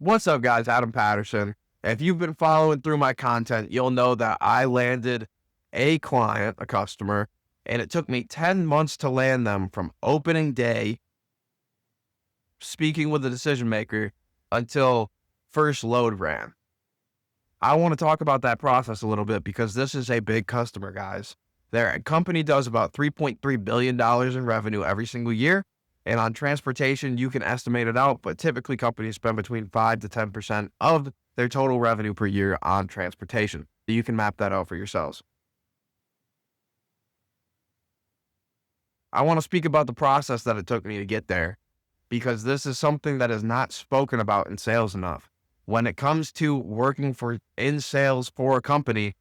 What's up, guys? Adam Patterson. If you've been following through my content, you'll know that I landed a client, a customer, and it took me 10 months to land them from opening day, speaking with the decision maker, until first load ran. I want to talk about that process a little bit because this is a big customer, guys. Their company does about $3.3 billion in revenue every single year. And on transportation, you can estimate it out, but typically companies spend between 5 to 10% of their total revenue per year on transportation. You can map that out for yourselves. I want to speak about the process that it took me to get there, because this is something that is not spoken about in sales enough. When it comes to working in sales for a company,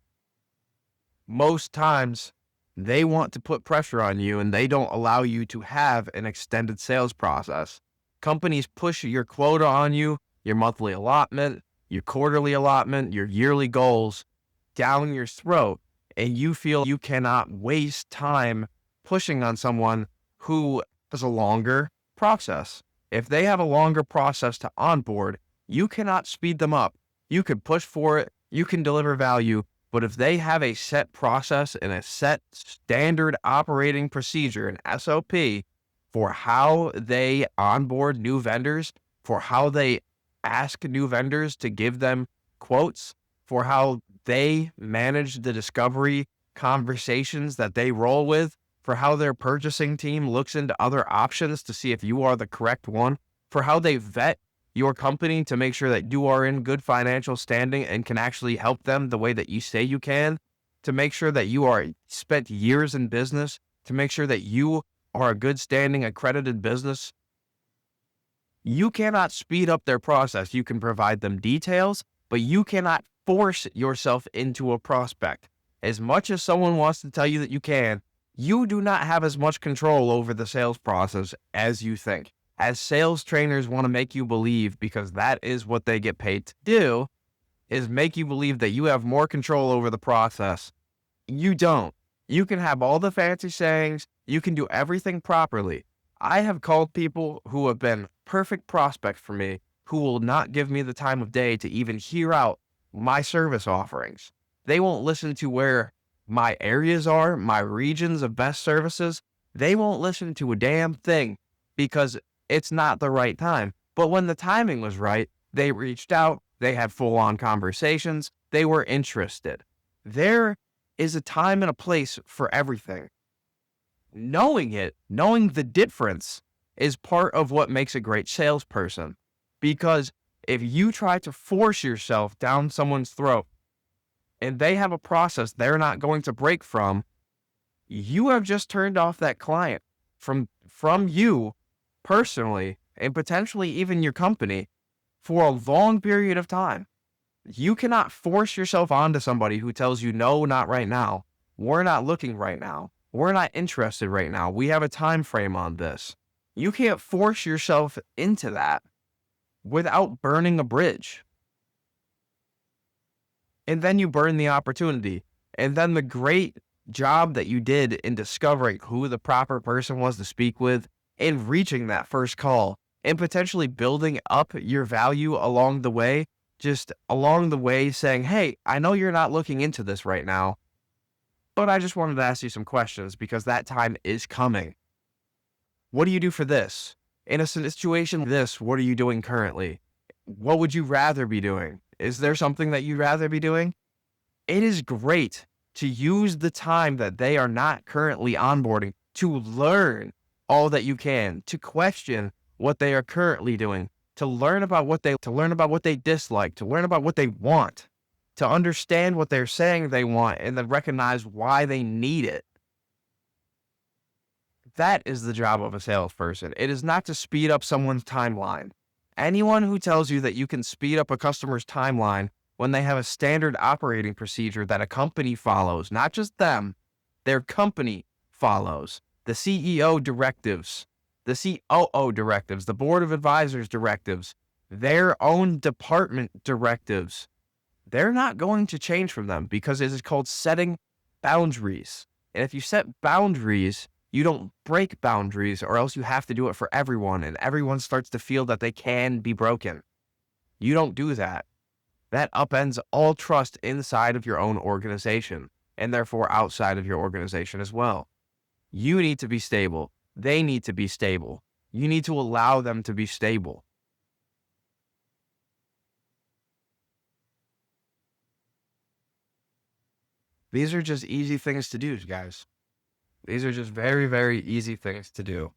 most times they want to put pressure on you and they don't allow you to have an extended sales process. Companies push your quota on you, your monthly allotment, your quarterly allotment, your yearly goals down your throat, and you feel you cannot waste time pushing on someone who has a longer process. If they have a longer process to onboard, you cannot speed them up. You can push for it, you can deliver value, but if they have a set process and a set standard operating procedure, an SOP, for how they onboard new vendors, for how they ask new vendors to give them quotes, for how they manage the discovery conversations that they roll with, for how their purchasing team looks into other options to see if you are the correct one, for how they vet your company to make sure that you are in good financial standing and can actually help them the way that you say you can, to make sure that you are spent years in business, to make sure that you are a good standing accredited business. You cannot speed up their process. You can provide them details, but you cannot force yourself into a prospect. As much as someone wants to tell you that you can, you do not have as much control over the sales process as you think. As sales trainers want to make you believe, because that is what they get paid to do, is make you believe that you have more control over the process. You don't. You can have all the fancy sayings. You can do everything properly. I have called people who have been perfect prospects for me who will not give me the time of day to even hear out my service offerings. They won't listen to where my areas are, my regions of best services. They won't listen to a damn thing because it's not the right time. But when the timing was right, they reached out, they had full-on conversations, they were interested. There is a time and a place for everything. Knowing the difference is part of what makes a great salesperson. Because if you try to force yourself down someone's throat and they have a process they're not going to break from, you have just turned off that client from you personally, and potentially even your company, for a long period of time. You cannot force yourself onto somebody who tells you, no, not right now. We're not looking right now. We're not interested right now. We have a time frame on this. You can't force yourself into that without burning a bridge. And then you burn the opportunity. And then the great job that you did in discovering who the proper person was to speak with, and reaching that first call, and potentially building up your value along the way, just along the way saying, hey, I know you're not looking into this right now, but I just wanted to ask you some questions because that time is coming. What do you do for this? In a situation like this, what are you doing currently? What would you rather be doing? Is there something that you'd rather be doing? It is great to use the time that they are not currently onboarding to learn all that you can, to question what they are currently doing, to learn about what they dislike, to learn about what they want, to understand what they're saying they want, and then recognize why they need it. That is the job of a salesperson. It is not to speed up someone's timeline. Anyone who tells you that you can speed up a customer's timeline when they have a standard operating procedure that a company follows, not just them, their company follows, the CEO directives, the COO directives, the board of advisors directives, their own department directives, they're not going to change from them because it is called setting boundaries. And if you set boundaries, you don't break boundaries, or else you have to do it for everyone, and everyone starts to feel that they can be broken. You don't do that. That upends all trust inside of your own organization and therefore outside of your organization as well. You need to be stable. They need to be stable. You need to allow them to be stable. These are just easy things to do, guys. These are just very, very easy things to do.